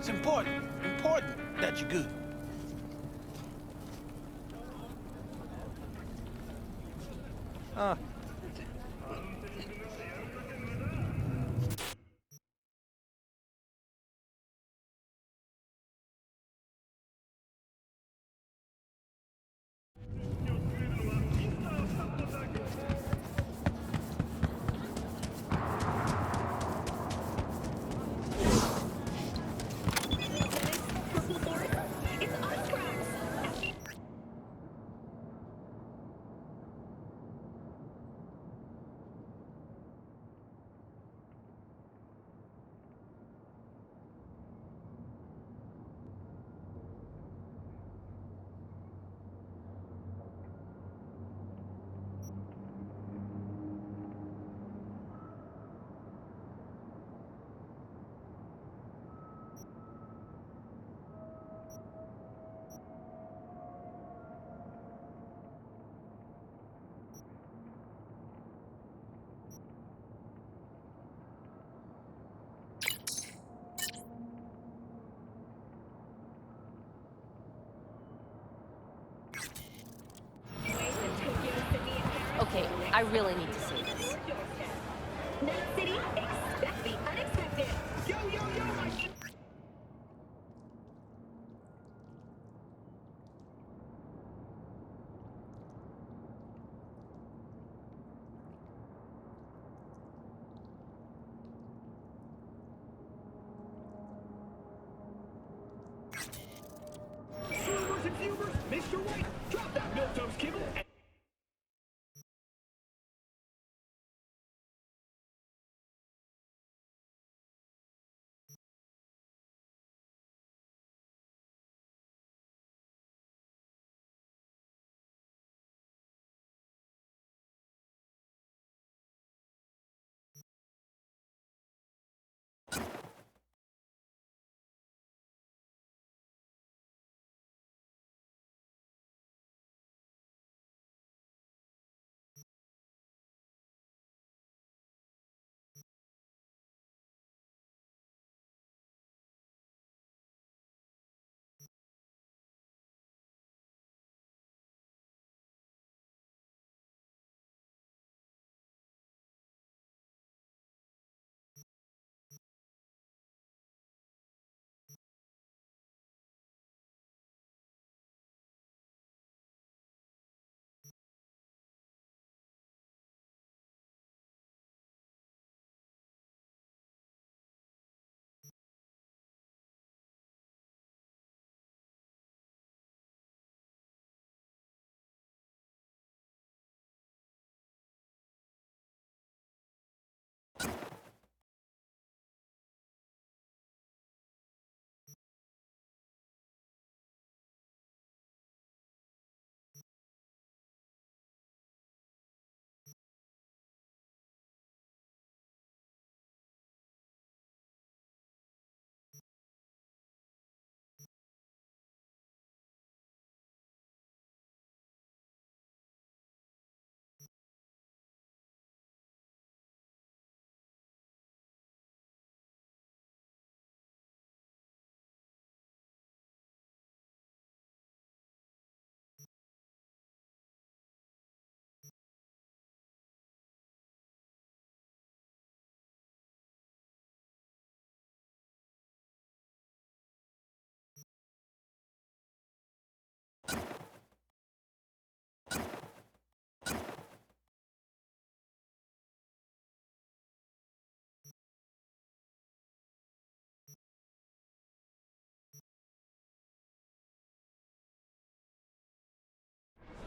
It's important. Important that you're good. Ah, Purple forest? It's on tracks! Okay, I really need to see this. Night City, expect the unexpected! Yo, yo, yo, my... Fumers and fumers, Mr. White, drop that milk-toast kibble and...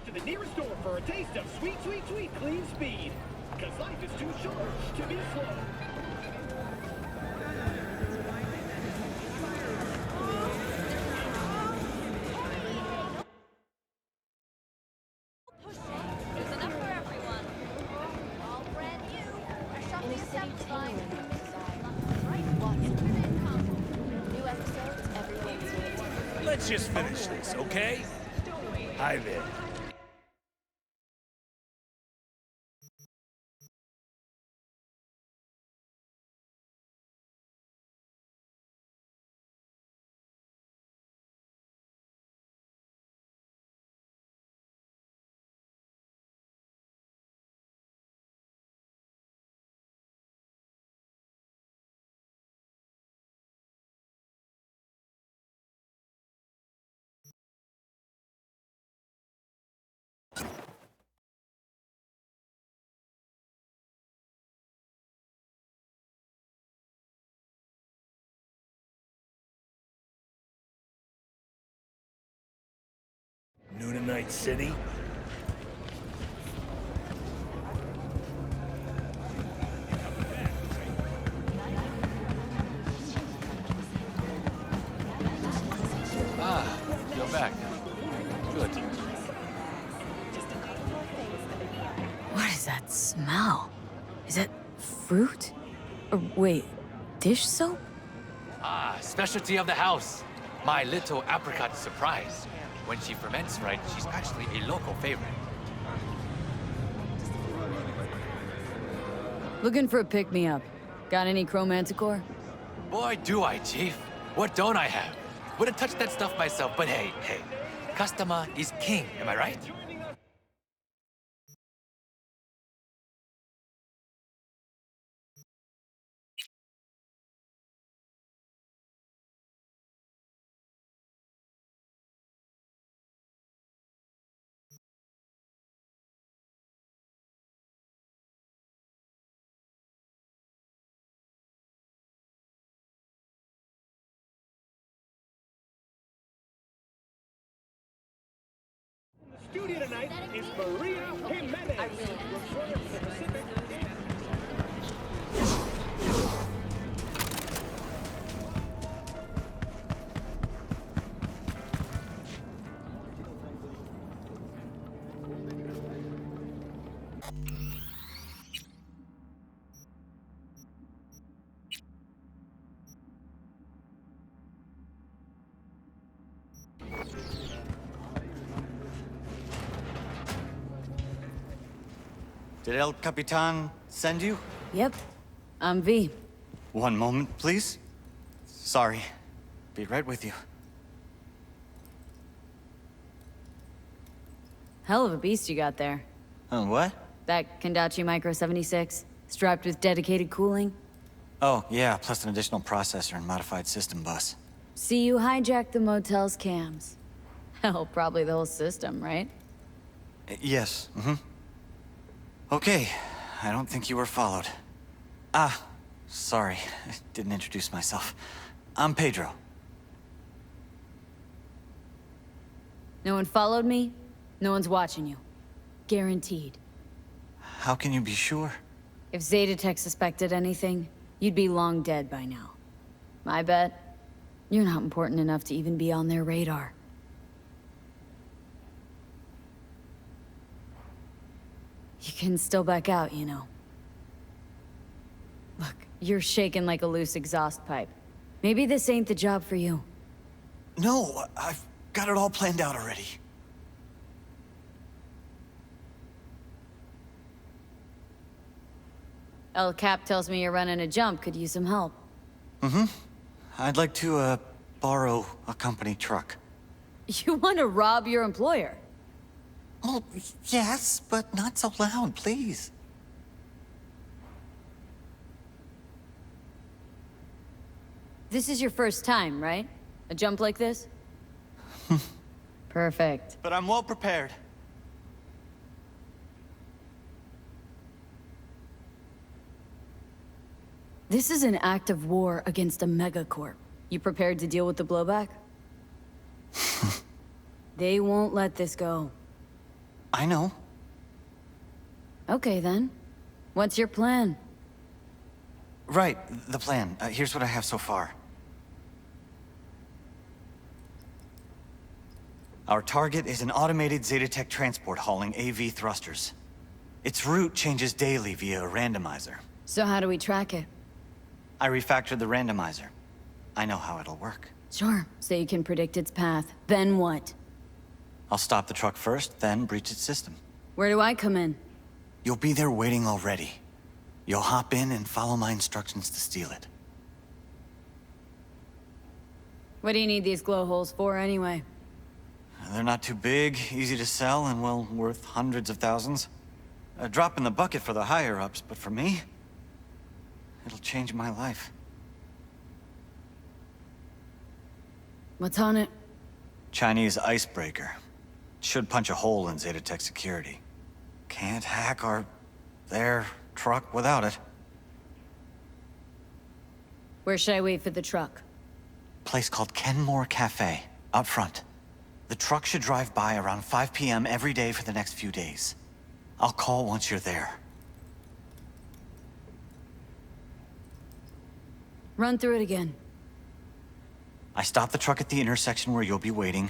to the nearest store for a taste of sweet, sweet, sweet clean speed. Because life is too short to be slow. There's enough for everyone. All brand new. A shop the assembly line. New episodes every Wednesday. Let's just finish this, okay? Hi there. Noonanite City? Ah, you're back. Good. What is that smell? Is it fruit? Or wait, dish soap? Ah, specialty of the house. My little apricot surprise. When she ferments right, she's actually a local favorite. Looking for a pick-me-up. Got any chromanticore? Boy, do I, Chief. What don't I have? Would've touched that stuff myself, but hey, customer is king, am I right? Studio tonight is Maria Jimenez. Reporter for the Pacific. Did El Capitan send you? Yep. I'm V. One moment, please. Sorry. Be right with you. Hell of a beast you got there. What? That Kendachi Micro 76, strapped with dedicated cooling. Oh, yeah, plus an additional processor and modified system bus. See, you hijacked the motel's cams. Hell, probably the whole system, right? Yes, Okay, I don't think you were followed. Ah, sorry, I didn't introduce myself. I'm Pedro. No one followed me, no one's watching you. Guaranteed. How can you be sure? If Zetatech suspected anything, you'd be long dead by now. My bet, you're not important enough to even be on their radar. You can still back out, you know. Look, you're shaking like a loose exhaust pipe. Maybe this ain't the job for you. No, I've got it all planned out already. El Cap tells me you're running a jump, could use some help. I'd like to, borrow a company truck. You want to rob your employer? Oh, yes, but not so loud, please. This is your first time, right? A jump like this? Perfect. But I'm well prepared. This is an act of war against a megacorp. You prepared to deal with the blowback? They won't let this go. I know. Okay, then. What's your plan? Right, the plan. Here's what I have so far. Our target is an automated Zetatech transport hauling AV thrusters. Its route changes daily via a randomizer. So how do we track it? I refactored the randomizer. I know how it'll work. Sure, so you can predict its path. Then what? I'll stop the truck first, then breach its system. Where do I come in? You'll be there waiting already. You'll hop in and follow my instructions to steal it. What do you need these glow holes for, anyway? They're not too big, easy to sell, and well, worth hundreds of thousands. A drop in the bucket for the higher-ups, but for me, it'll change my life. What's on it? Chinese icebreaker. Should punch a hole in Zetatech security. Can't hack their truck without it. Where should I wait for the truck? Place called Kenmore Cafe, up front. The truck should drive by around 5 p.m. every day for the next few days. I'll call once you're there. Run through it again. I stop the truck at the intersection where you'll be waiting.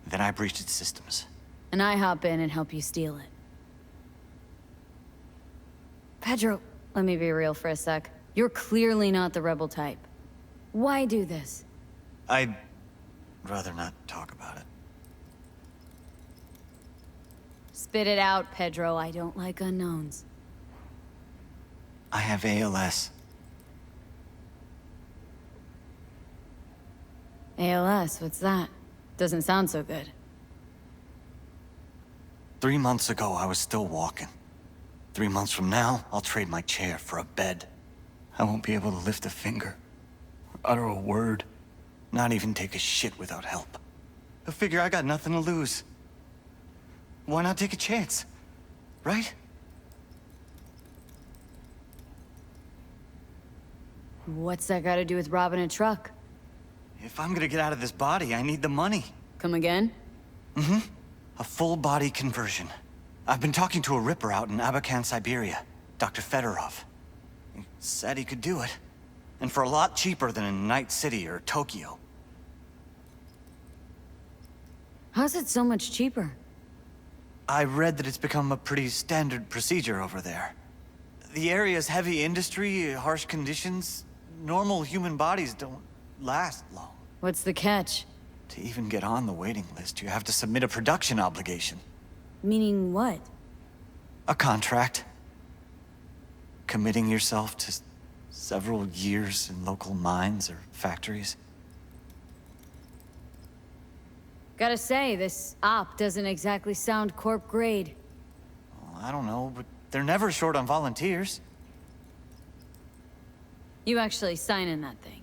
Then I breach its systems. And I hop in and help you steal it. Pedro, let me be real for a sec. You're clearly not the rebel type. Why do this? I'd rather not talk about it. Spit it out, Pedro. I don't like unknowns. I have ALS. ALS, what's that? Doesn't sound so good. 3 months ago, I was still walking. 3 months from now, I'll trade my chair for a bed. I won't be able to lift a finger, or utter a word, not even take a shit without help. I figure I got nothing to lose. Why not take a chance, right? What's that got to do with robbing a truck? If I'm gonna get out of this body, I need the money. Come again? A full body conversion. I've been talking to a ripper out in Abakan, Siberia, Dr. Fedorov. He said he could do it. And for a lot cheaper than in Night City or Tokyo. How's it so much cheaper? I read that it's become a pretty standard procedure over there. The area's heavy industry, harsh conditions. Normal human bodies don't last long. What's the catch? To even get on the waiting list, you have to submit a production obligation. Meaning what? A contract. Committing yourself to several years in local mines or factories. Gotta say, this op doesn't exactly sound corp grade. Well, I don't know, but they're never short on volunteers. You actually signing that thing.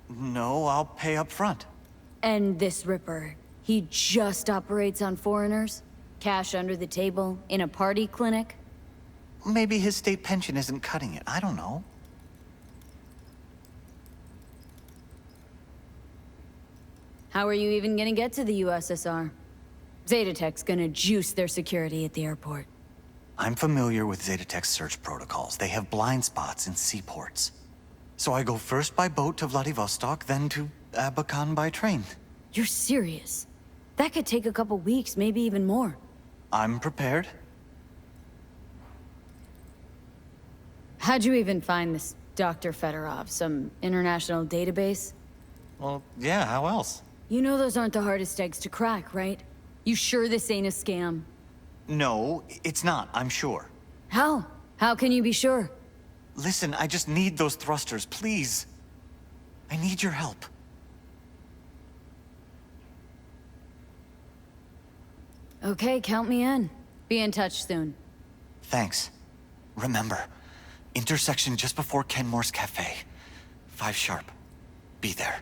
No, I'll pay up front. And this Ripper, he just operates on foreigners? Cash under the table, in a party clinic? Maybe his state pension isn't cutting it. I don't know. How are you even gonna get to the USSR? Zetatech's gonna juice their security at the airport. I'm familiar with Zetatech's search protocols. They have blind spots in seaports. So I go first by boat to Vladivostok, then to Abakan by train. You're serious? That could take a couple weeks, maybe even more. I'm prepared. How'd you even find this Dr. Fedorov? Some international database? Well, yeah, how else? You know those aren't the hardest eggs to crack, right? You sure this ain't a scam? No, it's not, I'm sure. How? How can you be sure? Listen, I just need those thrusters, please. I need your help. Okay, count me in. Be in touch soon. Thanks. Remember, intersection just before Kenmore's Cafe. 5 sharp. Be there.